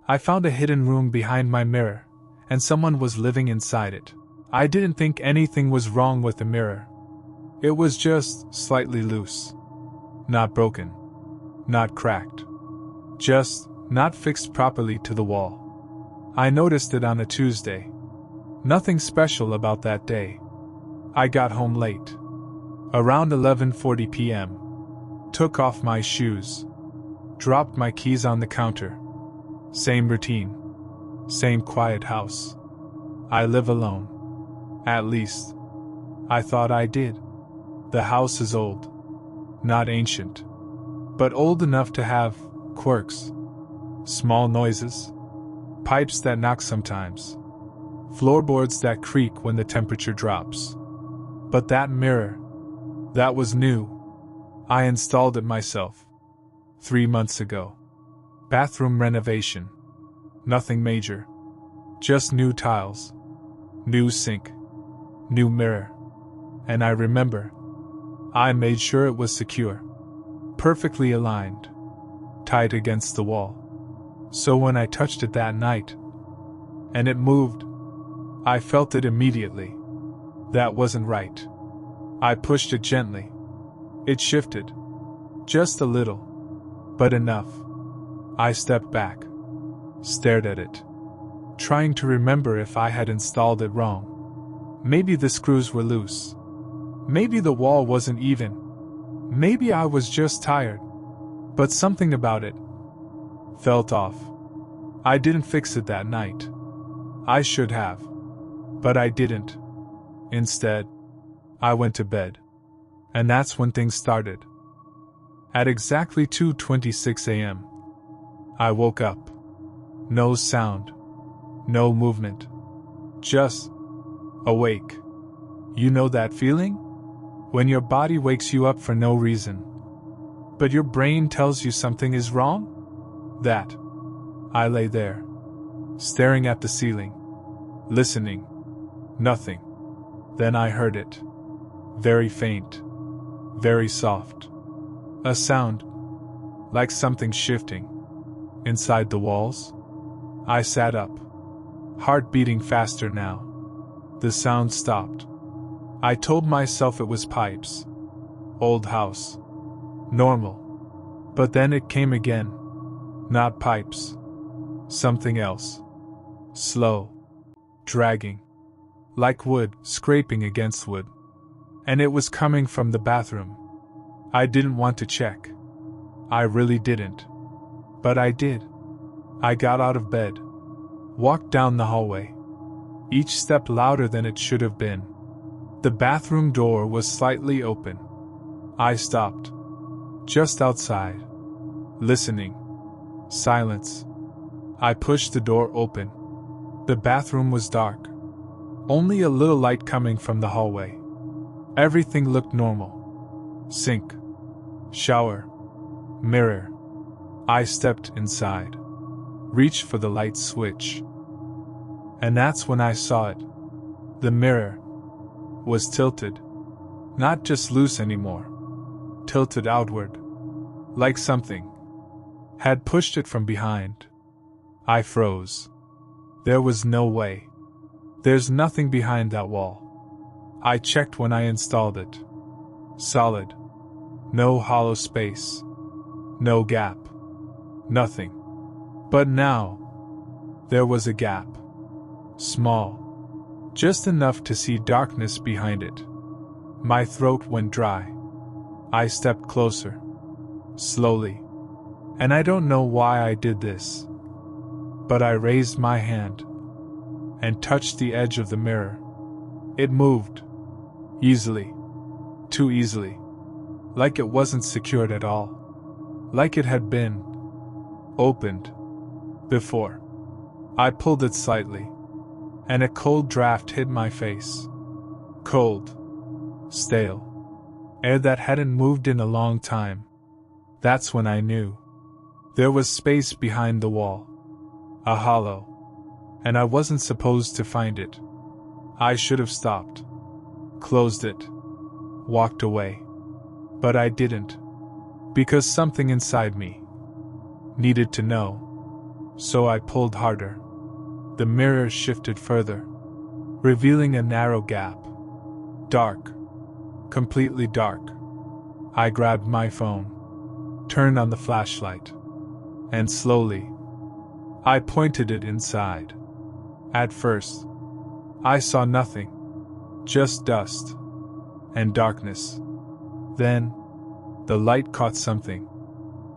I found a hidden room behind my mirror, and someone was living inside it. I didn't think anything was wrong with the mirror. It was just slightly loose. Not broken. Not cracked. Just not fixed properly to the wall. I noticed it on a Tuesday. Nothing special about that day. I got home late. Around 11:40 p.m. Took off my shoes. Dropped my keys on the counter. Same routine. Same quiet house. I live alone. At least, I thought I did. The house is old. Not ancient. But old enough to have quirks. Small noises. Pipes that knock sometimes. Floorboards that creak when the temperature drops. But that mirror, that was new. I installed it myself. 3 months ago. Bathroom renovation. Nothing major. Just new tiles. New sink. New mirror. And I remember. I made sure it was secure. Perfectly aligned. Tight against the wall. So when I touched it that night, and it moved, I felt it immediately. That wasn't right. I pushed it gently. It shifted. Just a little. But enough. I stepped back. Stared at it. Trying to remember if I had installed it wrong. Maybe the screws were loose. Maybe the wall wasn't even. Maybe I was just tired. But something about it felt off. I didn't fix it that night. I should have. But I didn't. Instead, I went to bed. And that's when things started. At exactly 2:26 a.m., I woke up. No sound. No movement. Just awake. You know that feeling? When your body wakes you up for no reason, but your brain tells you something is wrong? That. I lay there, staring at the ceiling, listening. Nothing. Then I heard it. Very faint. Very soft. A sound. Like something shifting. Inside the walls. I sat up. Heart beating faster now. The sound stopped. I told myself it was pipes. Old house. Normal. But then it came again. Not pipes. Something else. Slow. Dragging. Like wood scraping against wood. And it was coming from the bathroom. I didn't want to check. I really didn't. But I did. I got out of bed. Walked down the hallway. Each step louder than it should have been. The bathroom door was slightly open. I stopped. Just outside. Listening. Silence. I pushed the door open. The bathroom was dark. Only a little light coming from the hallway. Everything looked normal. Sink. Shower. Mirror. I stepped inside. Reached for the light switch. And that's when I saw it. The mirror was tilted. Not just loose anymore. Tilted outward. Like something had pushed it from behind. I froze. There was no way. There's nothing behind that wall. I checked when I installed it. Solid. No hollow space. No gap. Nothing. But now, there was a gap. Small. Just enough to see darkness behind it. My throat went dry. I stepped closer. Slowly. And I don't know why I did this. But I raised my hand. And touched the edge of the mirror. It moved. Easily. Too easily. Like it wasn't secured at all. Like it had been opened before. I pulled it slightly. And a cold draft hit my face. Cold. Stale. Air that hadn't moved in a long time. That's when I knew. There was space behind the wall. A hollow. And I wasn't supposed to find it. I should have stopped. Closed it. Walked away. But I didn't. Because something inside me needed to know. So I pulled harder. The mirror shifted further, revealing a narrow gap. Dark. Completely dark. I grabbed my phone, turned on the flashlight, and slowly, I pointed it inside. At first, I saw nothing, just dust and darkness. Then, the light caught something,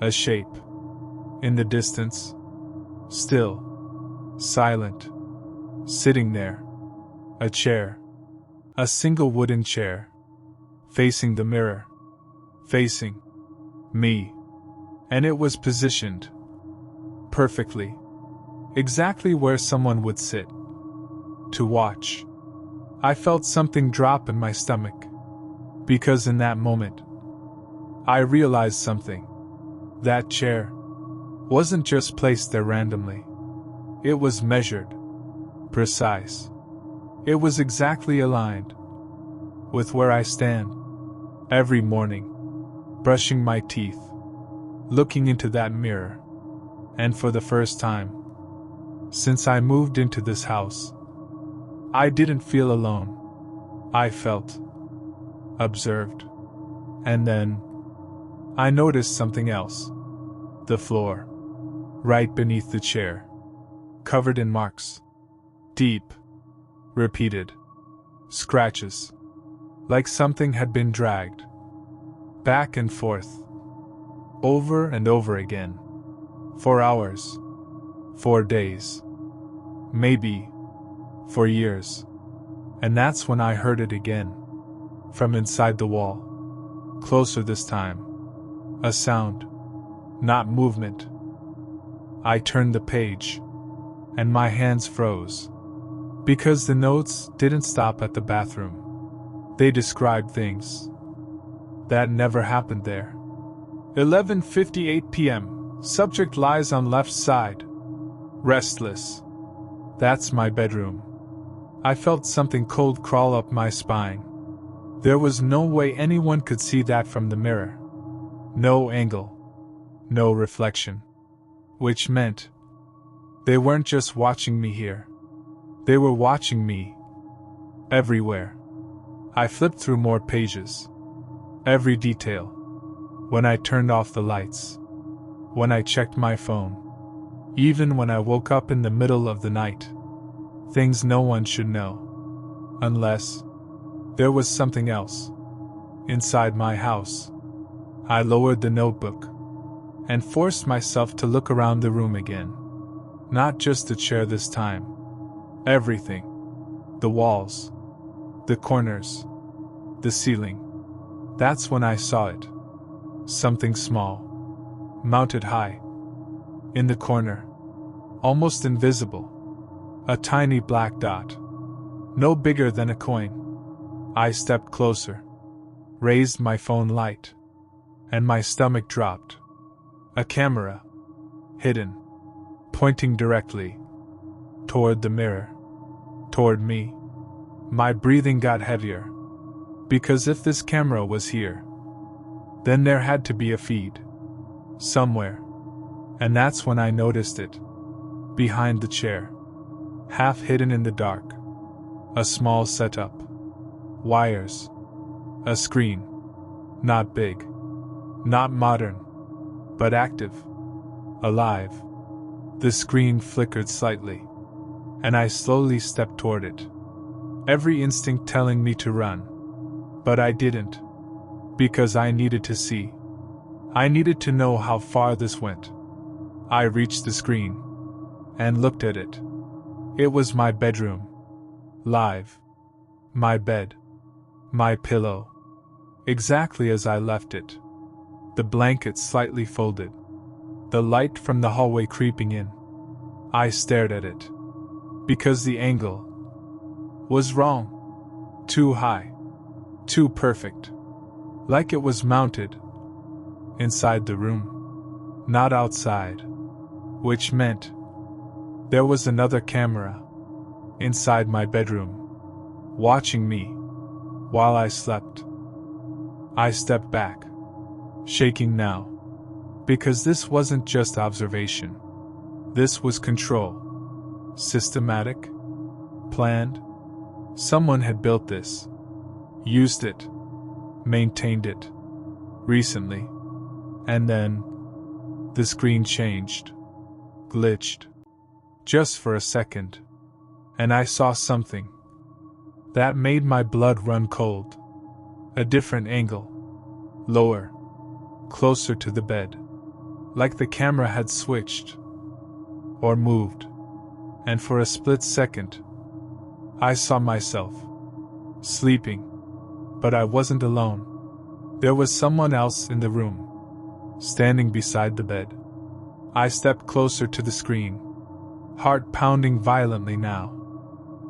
a shape. In the distance, still, silent, sitting there, a chair, a single wooden chair, facing the mirror, facing me, and it was positioned perfectly, exactly where someone would sit to watch. I felt something drop in my stomach, because in that moment, I realized something. That chair wasn't just placed there randomly. It was measured, precise. It was exactly aligned with where I stand every morning, brushing my teeth, looking into that mirror. And for the first time since I moved into this house, I didn't feel alone. I felt observed. And then I noticed something else. The floor, right beneath the chair, covered in marks. Deep, repeated scratches, like something had been dragged back and forth, over and over again, for hours, for days, maybe for years. And that's when I heard it again, from inside the wall, closer this time. A sound, not movement. I turned the page, and my hands froze, because the notes didn't stop at the bathroom. They described things that never happened there. 11:58 p.m. Subject lies on left side. Restless. That's my bedroom. I felt something cold crawl up my spine. There was no way anyone could see that from the mirror. No angle. No reflection. Which meant they weren't just watching me here. They were watching me everywhere. I flipped through more pages. Every detail. When I turned off the lights. When I checked my phone. Even when I woke up in the middle of the night. Things no one should know. Unless there was something else inside my house. I lowered the notebook and forced myself to look around the room again. Not just the chair this time. Everything. The walls. The corners. The ceiling. That's when I saw it. Something small. Mounted high. In the corner. Almost invisible. A tiny black dot. No bigger than a coin. I stepped closer. Raised my phone light. And my stomach dropped. A camera. Hidden. Pointing directly toward the mirror. Toward me. My breathing got heavier. Because if this camera was here, then there had to be a feed. Somewhere. And that's when I noticed it. Behind the chair. Half hidden in the dark. A small setup. Wires. A screen. Not big. Not modern. But active. Alive. The screen flickered slightly. And I slowly stepped toward it. Every instinct telling me to run. But I didn't. Because I needed to see. I needed to know how far this went. I reached the screen. And looked at it. It was my bedroom. Live. My bed. My pillow. Exactly as I left it. The blanket slightly folded. The light from the hallway creeping in. I stared at it. Because the angle was wrong. Too high. Too perfect. Like it was mounted inside the room. Not outside. Which meant there was another camera inside my bedroom, watching me while I slept. I stepped back, shaking now, because this wasn't just observation. This was control. Systematic. Planned. Someone had built this. Used it. Maintained it. Recently. And then, the screen changed. Glitched. Just for a second. And I saw something. That made my blood run cold. A different angle. Lower. Closer to the bed. Like the camera had switched. Or moved. And for a split second, I saw myself. Sleeping. But I wasn't alone. There was someone else in the room. Standing beside the bed. I stepped closer to the screen. Heart pounding violently now.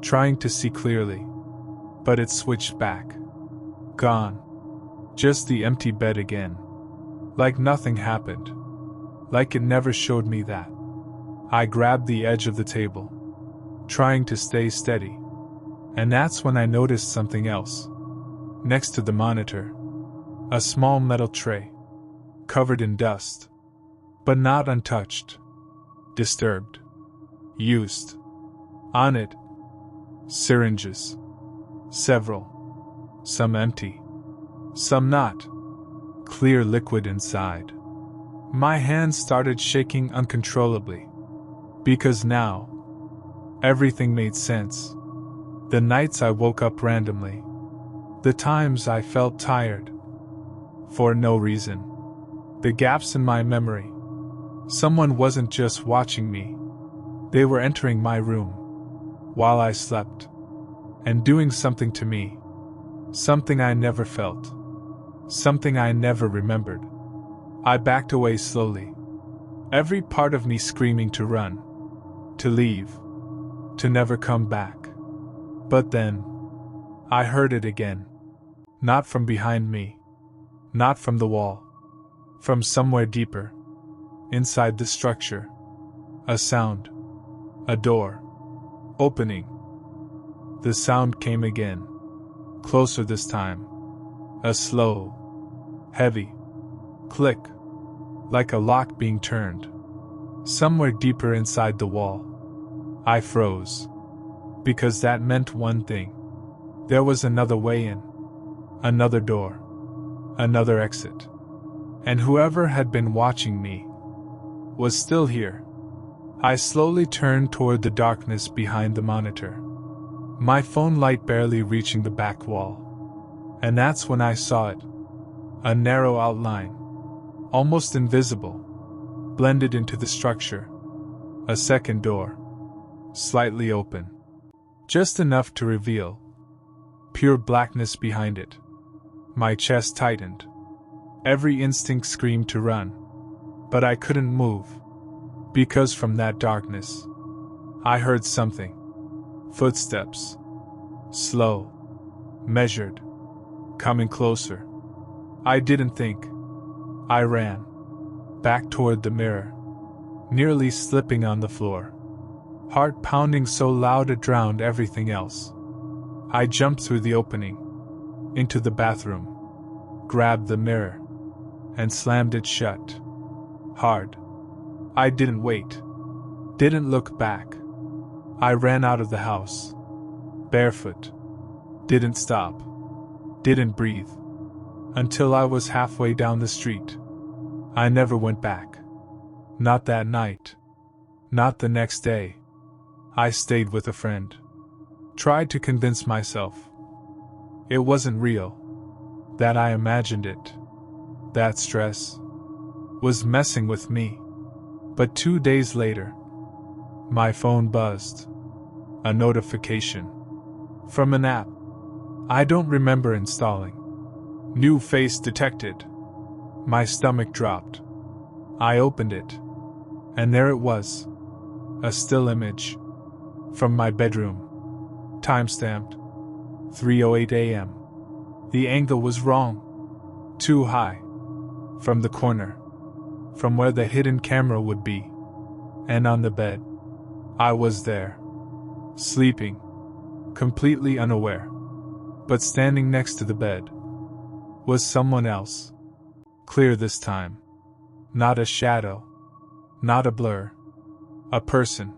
Trying to see clearly. But it switched back. Gone. Just the empty bed again. Like nothing happened. Like it never showed me that. I grabbed the edge of the table. Trying to stay steady. And that's when I noticed something else. Next to the monitor. A small metal tray. Covered in dust. But not untouched. Disturbed. Used. On it. Syringes. Several. Some empty. Some not. Clear liquid inside. My hands started shaking uncontrollably. Because now, everything made sense. The nights I woke up randomly. The times I felt tired. For no reason. The gaps in my memory. Someone wasn't just watching me. They were entering my room. While I slept. And doing something to me. Something I never felt. Something I never remembered. I backed away slowly. Every part of me screaming to run. To leave. To never come back. But then, I heard it again. Not from behind me. Not from the wall. From somewhere deeper. Inside the structure. A sound. A door. Opening. The sound came again. Closer this time. A slow, heavy click. Like a lock being turned. Somewhere deeper inside the wall. I froze. Because that meant one thing. There was another way in. Another door. Another exit. And whoever had been watching me was still here. I slowly turned toward the darkness behind the monitor. My phone light barely reaching the back wall. And that's when I saw it. A narrow outline. Almost invisible. Blended into the structure. A second door. Slightly open. Just enough to reveal pure blackness behind it. My chest tightened. Every instinct screamed to run. But I couldn't move. Because from that darkness, I heard something. Footsteps. Slow. Measured. Coming closer. I didn't think. I ran. Back toward the mirror. Nearly slipping on the floor. Heart pounding so loud it drowned everything else. I jumped through the opening. Into the bathroom. Grabbed the mirror. And slammed it shut. Hard. I didn't wait. Didn't look back. I ran out of the house. Barefoot. Didn't stop. Didn't breathe. Until I was halfway down the street. I never went back. Not that night. Not the next day. I stayed with a friend. Tried to convince myself. It wasn't real. That I imagined it. That stress was messing with me. But 2 days later, my phone buzzed. A notification. From an app. I don't remember installing. New face detected. My stomach dropped. I opened it. And there it was. A still image. From my bedroom. Timestamped. 3:08 a.m. The angle was wrong. Too high. From the corner. From where the hidden camera would be. And on the bed. I was there. Sleeping. Completely unaware. But standing next to the bed. Was someone else. Clear this time. Not a shadow. Not a blur. A person.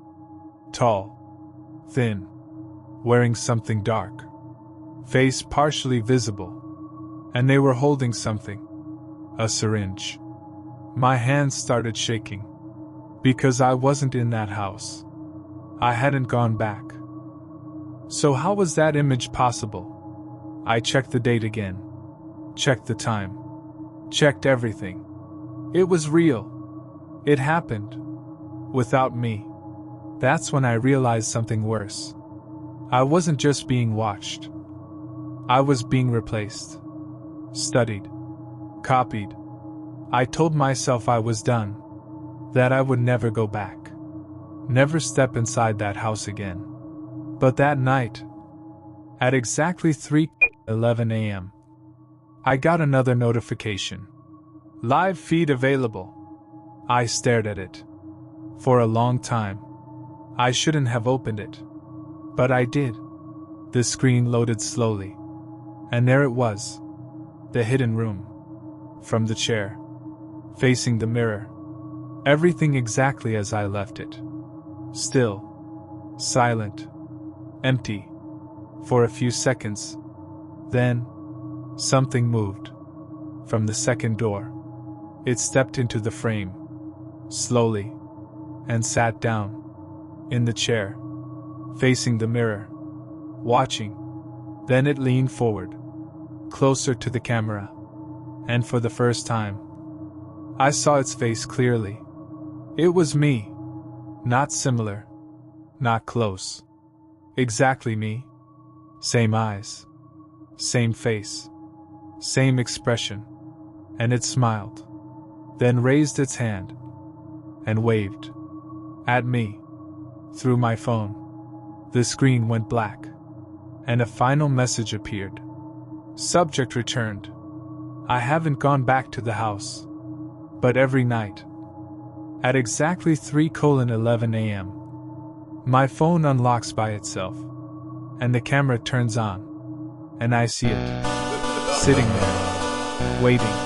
Tall. Thin. Wearing something dark. Face partially visible. And they were holding something. A syringe. My hands started shaking. Because I wasn't in that house. I hadn't gone back. So how was that image possible? I checked the date again. Checked the time. Checked everything. It was real. It happened. Without me. That's when I realized something worse. I wasn't just being watched. I was being replaced. Studied. Copied. I told myself I was done. That I would never go back. Never step inside that house again. But that night, at exactly 3:11 a.m., I got another notification. Live feed available. I stared at it. For a long time. I shouldn't have opened it. But I did. The screen loaded slowly. And there it was. The hidden room. From the chair. Facing the mirror. Everything exactly as I left it. Still. Silent. Empty. For a few seconds. Then, something moved. From the second door. It stepped into the frame. Slowly. And sat down. In the chair. Facing the mirror. Watching. Then it leaned forward. Closer to the camera. And for the first time, I saw its face clearly. It was me. Not similar. Not close. Exactly me. Same eyes. Same face. Same expression. And it smiled. Then raised its hand. And waved. At me. Through my phone. The screen went black. And a final message appeared. Subject returned. I haven't gone back to the house. But every night. At exactly 3:11 a.m. My phone unlocks by itself. And the camera turns on. And I see it. Sitting there. Waiting.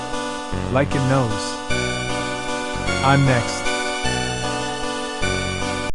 Like it knows. I'm next.